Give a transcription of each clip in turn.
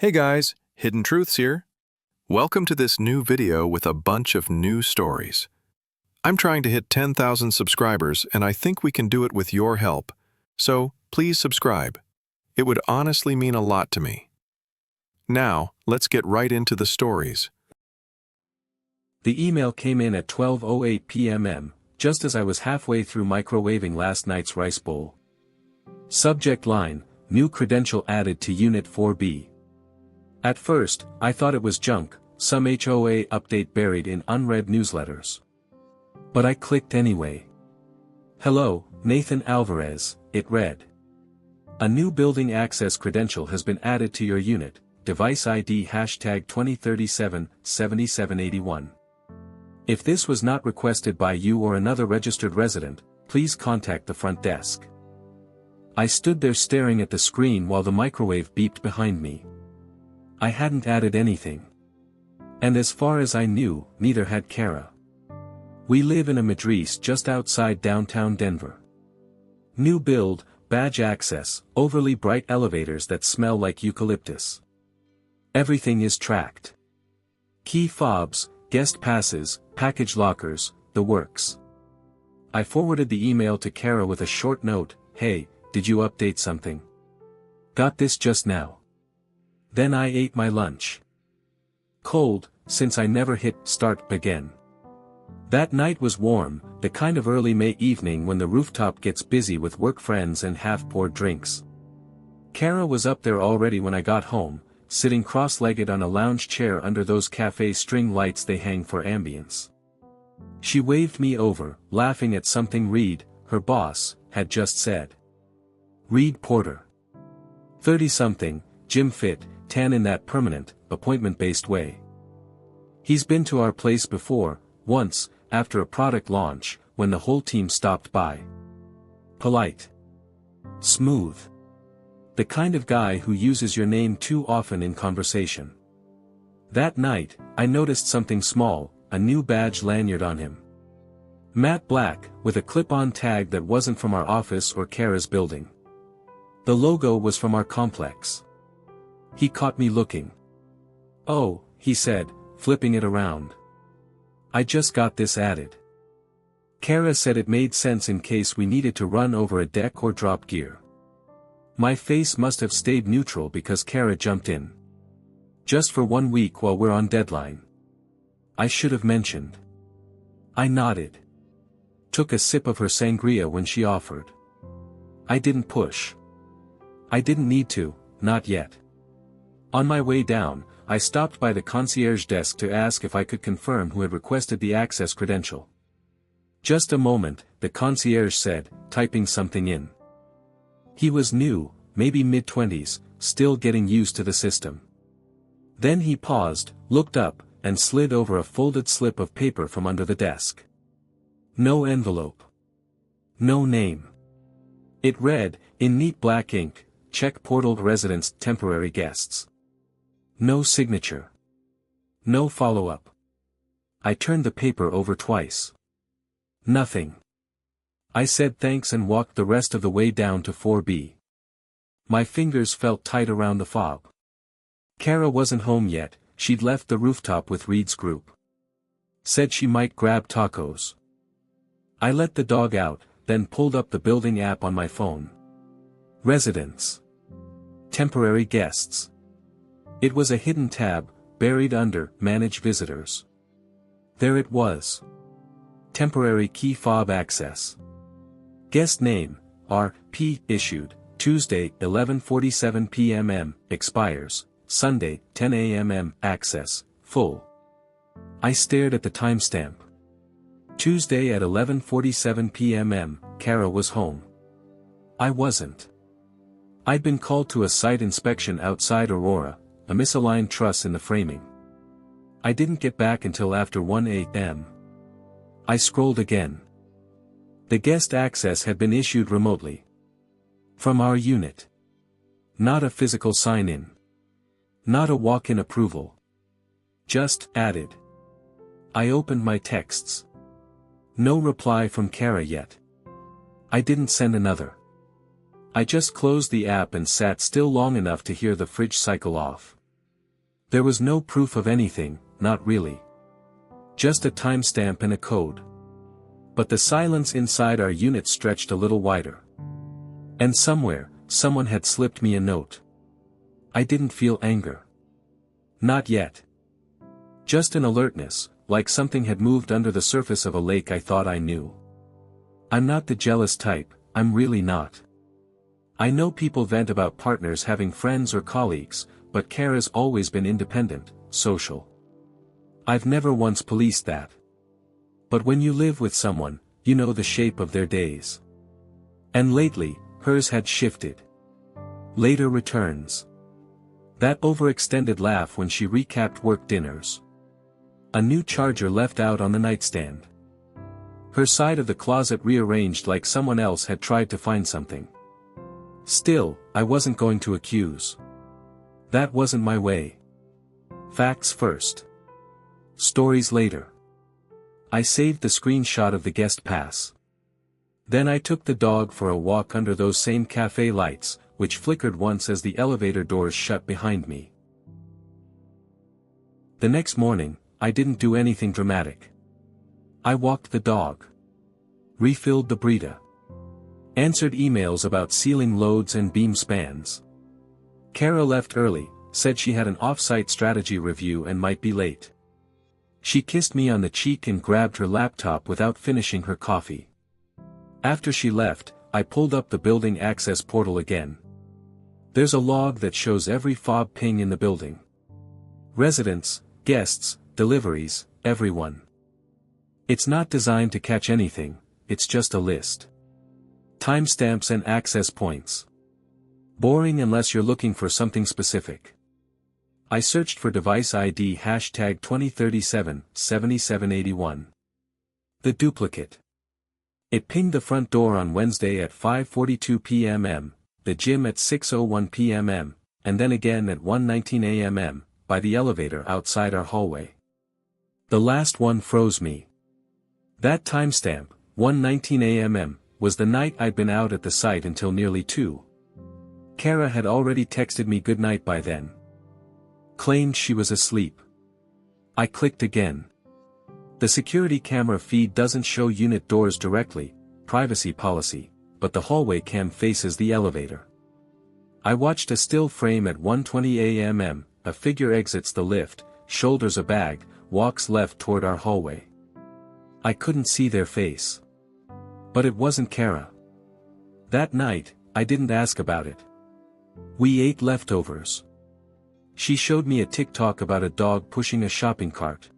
Hey guys, Hidden Truths here. Welcome to this new video with a bunch of new stories. I'm trying to hit 10,000 subscribers and I think we can do it with your help. So please subscribe. It would honestly mean a lot to me. Now, let's get right into the stories. The email came in at 12:08 p.m., just as I was halfway through microwaving last night's rice bowl. Subject line, new credential added to Unit 4B. At first, I thought it was junk, some HOA update buried in unread newsletters. But I clicked anyway. Hello, Nathan Alvarez, it read. A new building access credential has been added to your unit, device ID #2037-7781. If this was not requested by you or another registered resident, please contact the front desk. I stood there staring at the screen while the microwave beeped behind me. I hadn't added anything. And as far as I knew, neither had Kara. We live in a madriz just outside downtown Denver. New build, badge access, overly bright elevators that smell like eucalyptus. Everything is tracked. Key fobs, guest passes, package lockers, the works. I forwarded the email to Kara with a short note, "Hey, did you update something? Got this just now." Then I ate my lunch. Cold, since I never hit start again. That night was warm, the kind of early May evening when the rooftop gets busy with work friends and half-poured drinks. Kara was up there already when I got home, sitting cross-legged on a lounge chair under those cafe string lights they hang for ambience. She waved me over, laughing at something Reed, her boss, had just said. Reed Porter. 30-something, gym fit, tan in that permanent, appointment-based way. He's been to our place before, once, after a product launch, when the whole team stopped by. Polite. Smooth. The kind of guy who uses your name too often in conversation. That night, I noticed something small, a new badge lanyard on him. Matte black, with a clip-on tag that wasn't from our office or Kara's building. The logo was from our complex. He caught me looking. "Oh," he said, flipping it around. "I just got this added." Kara said it made sense in case we needed to run over a deck or drop gear. My face must have stayed neutral because Kara jumped in. "Just for 1 week while we're on deadline. I should have mentioned." I nodded. Took a sip of her sangria when she offered. I didn't push. I didn't need to, not yet. On my way down, I stopped by the concierge desk to ask if I could confirm who had requested the access credential. "Just a moment," the concierge said, typing something in. He was new, maybe mid-20s, still getting used to the system. Then he paused, looked up, and slid over a folded slip of paper from under the desk. No envelope. No name. It read, in neat black ink, "Check portal residents temporary guests." No signature. No follow-up. I turned the paper over twice. Nothing. I said thanks and walked the rest of the way down to 4B. My fingers felt tight around the fob. Kara wasn't home yet, she'd left the rooftop with Reed's group. Said she might grab tacos. I let the dog out, then pulled up the building app on my phone. Residents. Temporary guests. It was a hidden tab, buried under Manage Visitors. There it was. Temporary key fob access. Guest name, R.P. issued, Tuesday 11:47 p.m. expires, Sunday 10 a.m. access, full. I stared at the timestamp. Tuesday at 11:47 p.m. Kara was home. I wasn't. I'd been called to a site inspection outside Aurora, a misaligned truss in the framing. I didn't get back until after 1 a.m. I scrolled again. The guest access had been issued remotely. From our unit. Not a physical sign-in. Not a walk-in approval. Just added. I opened my texts. No reply from Kara yet. I didn't send another. I just closed the app and sat still long enough to hear the fridge cycle off. There was no proof of anything, not really. Just a timestamp and a code. But the silence inside our unit stretched a little wider. And somewhere, someone had slipped me a note. I didn't feel anger. Not yet. Just an alertness, like something had moved under the surface of a lake I thought I knew. I'm not the jealous type, I'm really not. I know people vent about partners having friends or colleagues, but Kara's always been independent, social. I've never once policed that. But when you live with someone, you know the shape of their days. And lately, hers had shifted. Later returns. That overextended laugh when she recapped work dinners. A new charger left out on the nightstand. Her side of the closet rearranged like someone else had tried to find something. Still, I wasn't going to accuse. That wasn't my way. Facts first. Stories later. I saved the screenshot of the guest pass. Then I took the dog for a walk under those same cafe lights, which flickered once as the elevator doors shut behind me. The next morning, I didn't do anything dramatic. I walked the dog. Refilled the Brita. Answered emails about ceiling loads and beam spans. Kara left early, said she had an off-site strategy review and might be late. She kissed me on the cheek and grabbed her laptop without finishing her coffee. After she left, I pulled up the building access portal again. There's a log that shows every fob ping in the building. Residents, guests, deliveries, everyone. It's not designed to catch anything, it's just a list. Timestamps and access points. Boring unless you're looking for something specific. I searched for device ID hashtag 2037-7781. The duplicate. It pinged the front door on Wednesday at 5:42 p.m., the gym at 6:01 p.m., and then again at 1:19 a.m., by the elevator outside our hallway. The last one froze me. That timestamp, 1:19 a.m., was the night I'd been out at the site until nearly 2. Kara had already texted me goodnight by then. Claimed she was asleep. I clicked again. The security camera feed doesn't show unit doors directly, privacy policy, but the hallway cam faces the elevator. I watched a still frame at 1:20 a.m., a figure exits the lift, shoulders a bag, walks left toward our hallway. I couldn't see their face. But it wasn't Kara. That night, I didn't ask about it. We ate leftovers. She showed me a TikTok about a dog pushing a shopping cart.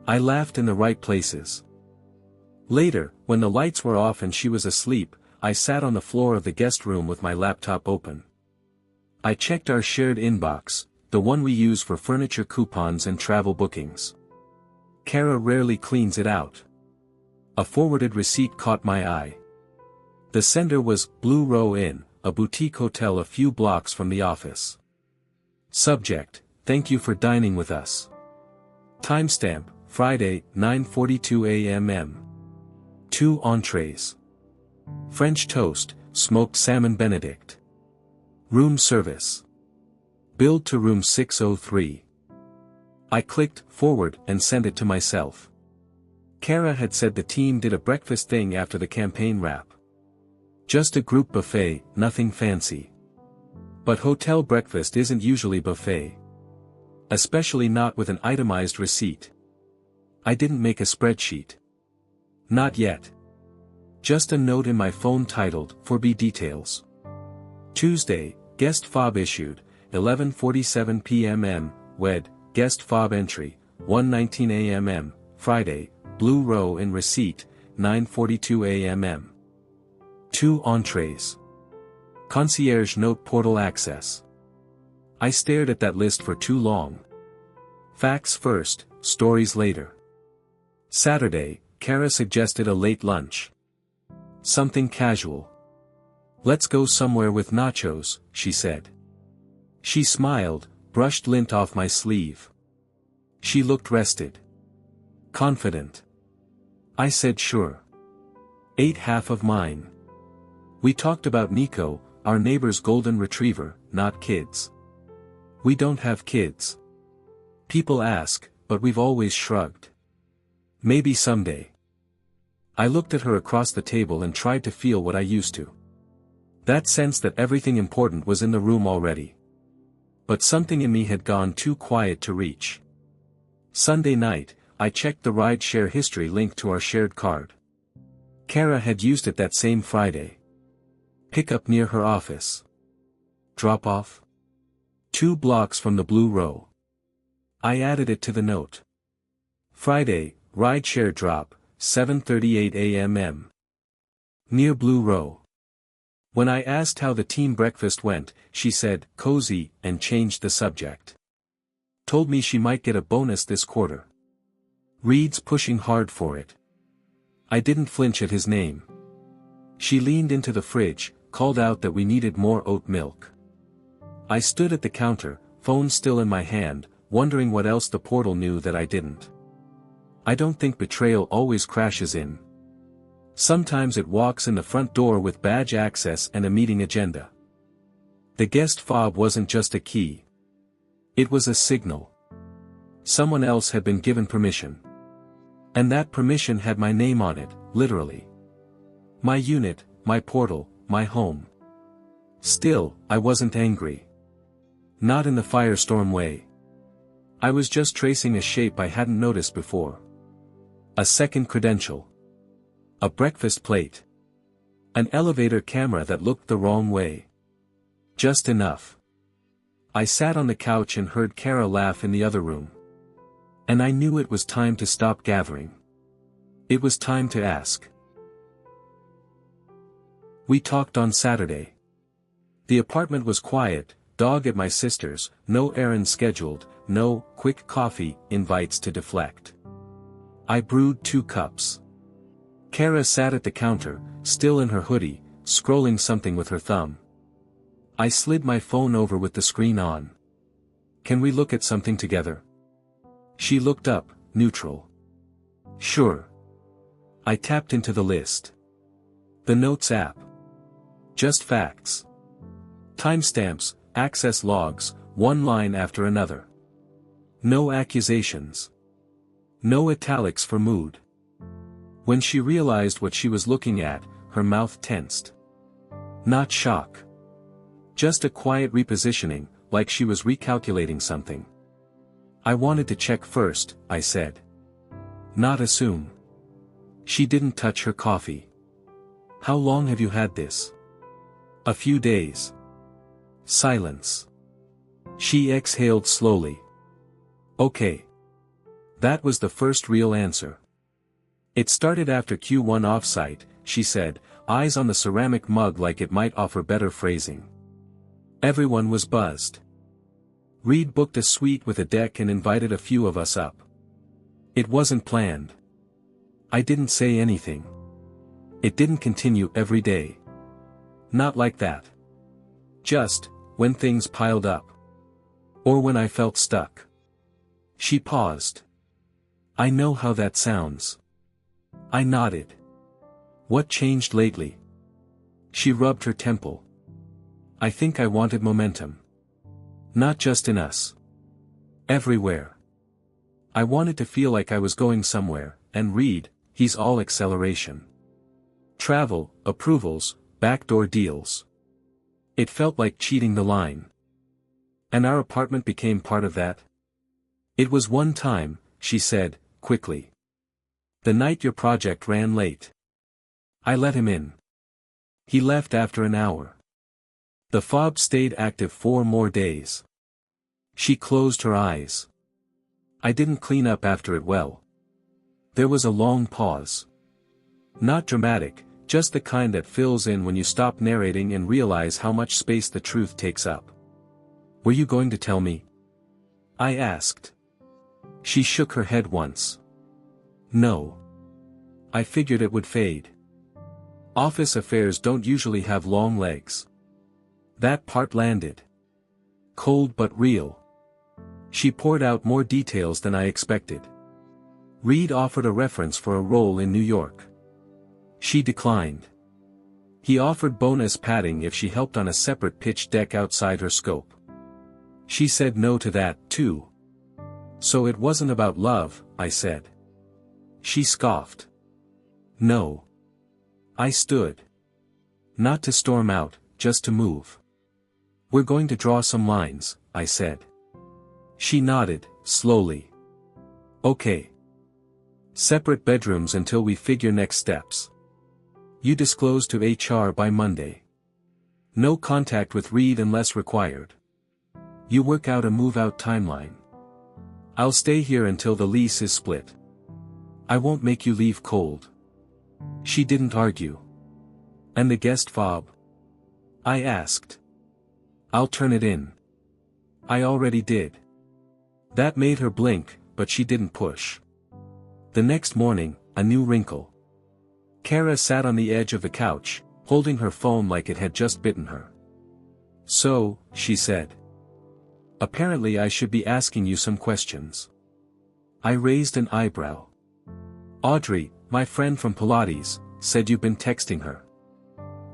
I laughed in the right places. Later, when the lights were off and she was asleep, I sat on the floor of the guest room with my laptop open. I checked our shared inbox, the one we use for furniture coupons and travel bookings. Kara rarely cleans it out. A forwarded receipt caught my eye. The sender was Blue Row Inn, a boutique hotel a few blocks from the office. Subject: thank you for dining with us. Timestamp: Friday, 9:42 a.m. 2 entrees. French toast, smoked salmon Benedict. Room service. Billed to room 603. I clicked forward and sent it to myself. Kara had said the team did a breakfast thing after the campaign wrap. Just a group buffet, nothing fancy. But hotel breakfast isn't usually buffet. Especially not with an itemized receipt. I didn't make a spreadsheet. Not yet. Just a note in my phone titled, "For B details." Tuesday, guest fob issued, 11:47 p.m. Wed, guest fob entry, 1:19 a.m. Friday, Blue Row in receipt, 9:42 a.m. 2 entrees. Concierge note portal access. I stared at that list for too long. Facts first, stories later. Saturday, Kara suggested a late lunch. Something casual. "Let's go somewhere with nachos," she said. She smiled, brushed lint off my sleeve. She looked rested. Confident. I said sure. Ate half of mine. We talked about Nico, our neighbor's golden retriever, not kids. We don't have kids. People ask, but we've always shrugged. Maybe someday. I looked at her across the table and tried to feel what I used to. That sense that everything important was in the room already. But something in me had gone too quiet to reach. Sunday night, I checked the ride-share history linked to our shared card. Kara had used it that same Friday. Pickup near her office. Drop off? 2 blocks from the Blue Row. I added it to the note. Friday, ride-share drop, 7:38 a.m. Near Blue Row. When I asked how the team breakfast went, she said, cozy, and changed the subject. Told me she might get a bonus this quarter. Reed's pushing hard for it. I didn't flinch at his name. She leaned into the fridge, called out that we needed more oat milk. I stood at the counter, phone still in my hand, wondering what else the portal knew that I didn't. I don't think betrayal always crashes in. Sometimes it walks in the front door with badge access and a meeting agenda. The guest fob wasn't just a key. It was a signal. Someone else had been given permission. And that permission had my name on it, literally. My unit, my portal, my home. Still, I wasn't angry. Not in the firestorm way. I was just tracing a shape I hadn't noticed before. A second credential. A breakfast plate. An elevator camera that looked the wrong way. Just enough. I sat on the couch and heard Kara laugh in the other room. And I knew it was time to stop gathering. It was time to ask. We talked on Saturday. The apartment was quiet, dog at my sister's, no errands scheduled, no quick coffee invites to deflect. I brewed 2 cups. Kara sat at the counter, still in her hoodie, scrolling something with her thumb. I slid my phone over with the screen on. Can we look at something together? She looked up, neutral. Sure. I tapped into the list. The Notes app. Just facts. Timestamps, access logs, one line after another. No accusations. No italics for mood. When she realized what she was looking at, her mouth tensed. Not shock. Just a quiet repositioning, like she was recalculating something. I wanted to check first, I said. Not assume. She didn't touch her coffee. How long have you had this? A few days. Silence. She exhaled slowly. Okay. That was the first real answer. It started after Q1 offsite, she said, eyes on the ceramic mug like it might offer better phrasing. Everyone was buzzed. Reed booked a suite with a deck and invited a few of us up. It wasn't planned. I didn't say anything. It didn't continue every day. Not like that. Just, when things piled up. Or when I felt stuck. She paused. I know how that sounds. I nodded. What changed lately? She rubbed her temple. I think I wanted momentum. Not just in us. Everywhere. I wanted to feel like I was going somewhere, and Reed, he's all acceleration. Travel, approvals, backdoor deals. It felt like cheating the line. And our apartment became part of that? It was one time, she said, quickly. The night your project ran late. I let him in. He left after an hour. The fob stayed active 4 more days. She closed her eyes. I didn't clean up after it well. There was a long pause. Not dramatic, just the kind that fills in when you stop narrating and realize how much space the truth takes up. Were you going to tell me? I asked. She shook her head once. No. I figured it would fade. Office affairs don't usually have long legs. That part landed. Cold but real. She poured out more details than I expected. Reed offered a reference for a role in New York. She declined. He offered bonus padding if she helped on a separate pitch deck outside her scope. She said no to that, too. So it wasn't about love, I said. She scoffed. No. I stood. Not to storm out, just to move. We're going to draw some lines, I said. She nodded, slowly. Okay. Separate bedrooms until we figure next steps. You disclose to HR by Monday. No contact with Reed unless required. You work out a move-out timeline. I'll stay here until the lease is split. I won't make you leave cold. She didn't argue. And the guest fob? I asked. I'll turn it in. I already did. That made her blink, but she didn't push. The next morning, a new wrinkle. Kara sat on the edge of the couch, holding her phone like it had just bitten her. So, she said. Apparently I should be asking you some questions. I raised an eyebrow. Audrey, my friend from Pilates, said you've been texting her.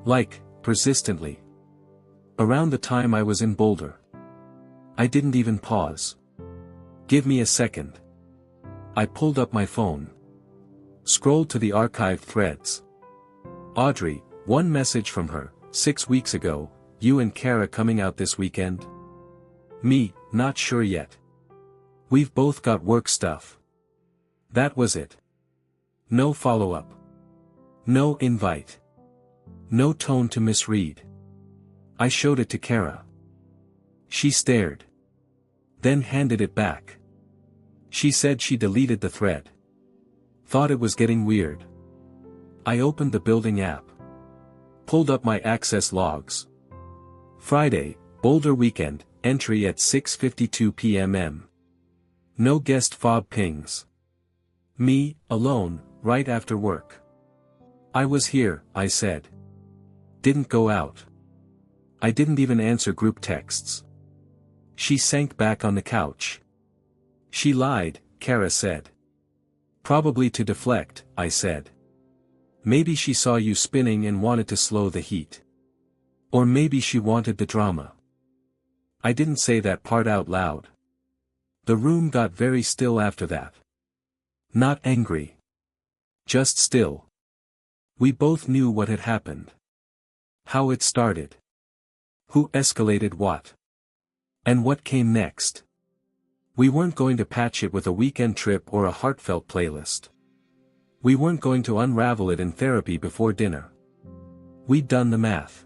Like, persistently. Around the time I was in Boulder. I didn't even pause. Give me a second. I pulled up my phone. Scrolled to the archived threads. Audrey, one message from her, 6 weeks ago, you and Kara coming out this weekend? Me, not sure yet. We've both got work stuff. That was it. No follow-up. No invite. No tone to misread. I showed it to Kara. She stared. Then handed it back. She said she deleted the thread. Thought it was getting weird. I opened the building app. Pulled up my access logs. Friday, Boulder weekend, entry at 6:52 p.m. No guest fob pings. Me, alone, right after work. I was here, I said. Didn't go out. I didn't even answer group texts. She sank back on the couch. She lied, Kara said. Probably to deflect, I said. Maybe she saw you spinning and wanted to slow the heat. Or maybe she wanted the drama. I didn't say that part out loud. The room got very still after that. Not angry. Just still. We both knew what had happened. How it started. Who escalated what. And what came next. We weren't going to patch it with a weekend trip or a heartfelt playlist. We weren't going to unravel it in therapy before dinner. We'd done the math.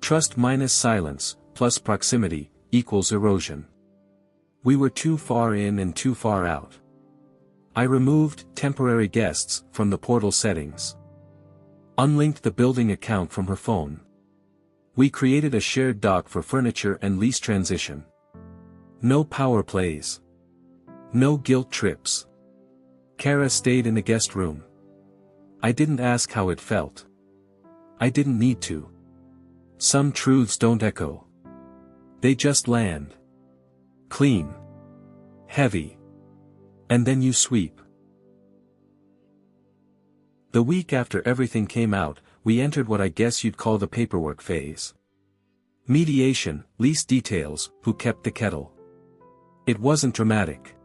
Trust minus silence, plus proximity, equals erosion. We were too far in and too far out. I removed temporary guests from the portal settings. Unlinked the building account from her phone. We created a shared doc for furniture and lease transition. No power plays. No guilt trips. Kara stayed in the guest room. I didn't ask how it felt. I didn't need to. Some truths don't echo. They just land. Clean. Heavy. And then you sweep. The week after everything came out, we entered what I guess you'd call the paperwork phase. Mediation, lease details, who kept the kettle. It wasn't dramatic.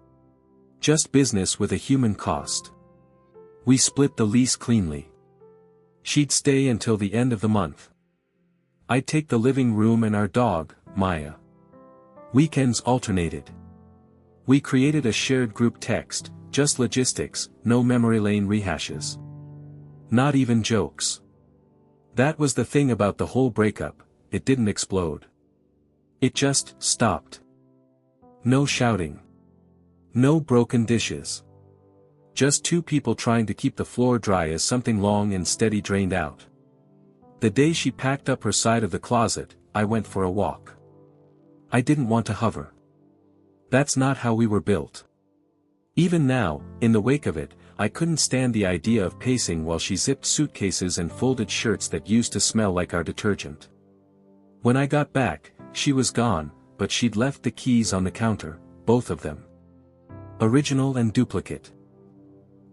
Just business with a human cost. We split the lease cleanly. She'd stay until the end of the month. I'd take the living room and our dog, Maya. Weekends alternated. We created a shared group text, just logistics, no memory lane rehashes. Not even jokes. That was the thing about the whole breakup, it didn't explode. It just stopped. No shouting. No broken dishes. Just two people trying to keep the floor dry as something long and steady drained out. The day she packed up her side of the closet, I went for a walk. I didn't want to hover. That's not how we were built. Even now, in the wake of it, I couldn't stand the idea of pacing while she zipped suitcases and folded shirts that used to smell like our detergent. When I got back, she was gone, but she'd left the keys on the counter, both of them. Original and duplicate.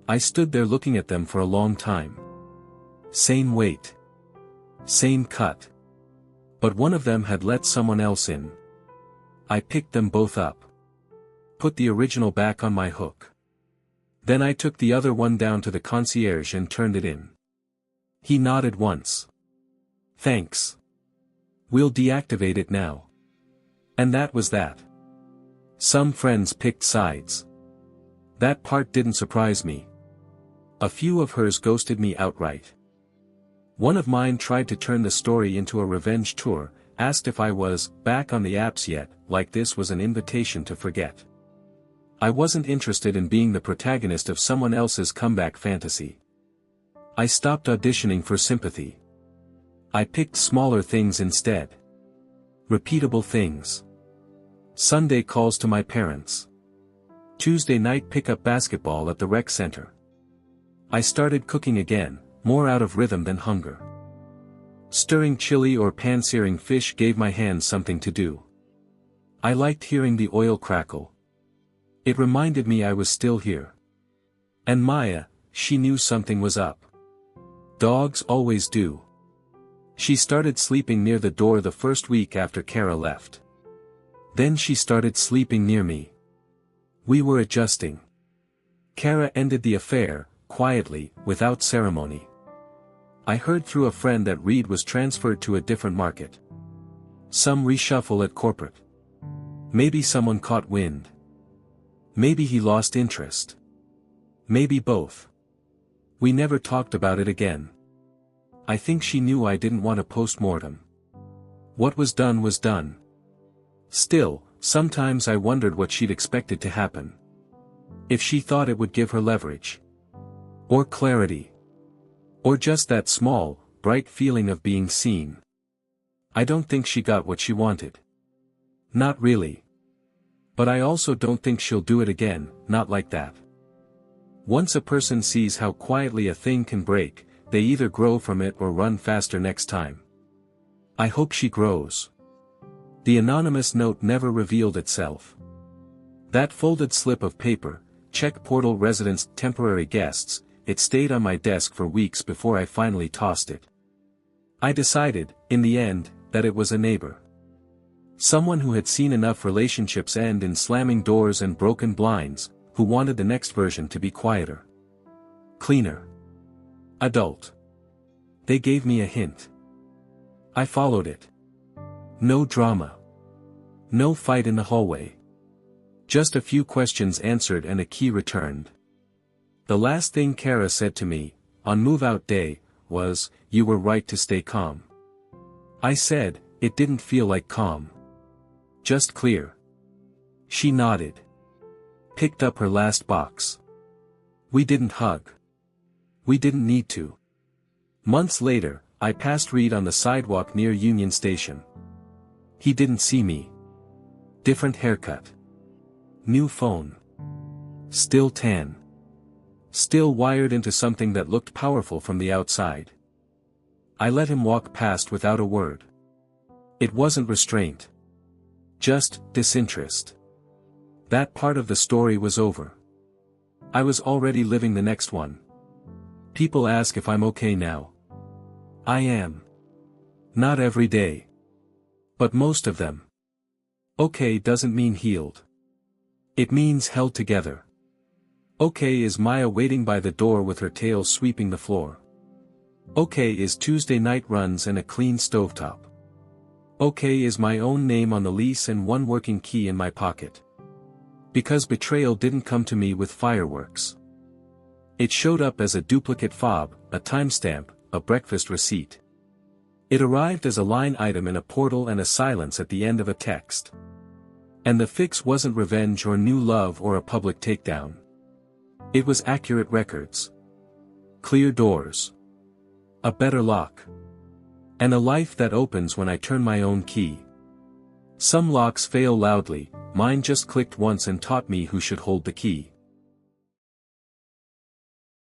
I stood there looking at them for a long time. Same weight. Same cut. But one of them had let someone else in. I picked them both up. Put the original back on my hook. Then I took the other one down to the concierge and turned it in. He nodded once. Thanks. We'll deactivate it now. And that was that. Some friends picked sides. That part didn't surprise me. A few of hers ghosted me outright. One of mine tried to turn the story into a revenge tour, asked if I was back on the apps yet, like this was an invitation to forget. I wasn't interested in being the protagonist of someone else's comeback fantasy. I stopped auditioning for sympathy. I picked smaller things instead. Repeatable things. Sunday calls to my parents. Tuesday night pickup basketball at the rec center. I started cooking again, more out of rhythm than hunger. Stirring chili or pan-searing fish gave my hands something to do. I liked hearing the oil crackle. It reminded me I was still here. And Maya, she knew something was up. Dogs always do. She started sleeping near the door the first week after Kara left. Then she started sleeping near me. We were adjusting. Kara ended the affair, quietly, without ceremony. I heard through a friend that Reed was transferred to a different market. Some reshuffle at corporate. Maybe someone caught wind. Maybe he lost interest. Maybe both. We never talked about it again. I think she knew I didn't want a post-mortem. What was done was done. Still, sometimes I wondered what she'd expected to happen. If she thought it would give her leverage. Or clarity. Or just that small, bright feeling of being seen. I don't think she got what she wanted. Not really. But I also don't think she'll do it again, not like that. Once a person sees how quietly a thing can break, they either grow from it or run faster next time. I hope she grows. The anonymous note never revealed itself. That folded slip of paper, check portal residents temporary guests, it stayed on my desk for weeks before I finally tossed it. I decided, in the end, that it was a neighbor. Someone who had seen enough relationships end in slamming doors and broken blinds, who wanted the next version to be quieter. Cleaner. Adult. They gave me a hint. I followed it. No drama. No fight in the hallway. Just a few questions answered and a key returned. The last thing Kara said to me, on move-out day, was, "You were right to stay calm." I said, "It didn't feel like calm. Just clear." She nodded. Picked up her last box. We didn't hug. We didn't need to. Months later, I passed Reed on the sidewalk near Union Station. He didn't see me. Different haircut. New phone. Still tan. Still wired into something that looked powerful from the outside. I let him walk past without a word. It wasn't restraint. Just disinterest. That part of the story was over. I was already living the next one. People ask if I'm okay now. I am. Not every day. But most of them. Okay doesn't mean healed. It means held together. Okay is Maya waiting by the door with her tail sweeping the floor. Okay is Tuesday night runs and a clean stovetop. Okay is my own name on the lease and one working key in my pocket. Because betrayal didn't come to me with fireworks. It showed up as a duplicate fob, a timestamp, a breakfast receipt. It arrived as a line item in a portal and a silence at the end of a text. And the fix wasn't revenge or new love or a public takedown. It was accurate records. Clear doors. A better lock. And a life that opens when I turn my own key. Some locks fail loudly, mine just clicked once and taught me who should hold the key.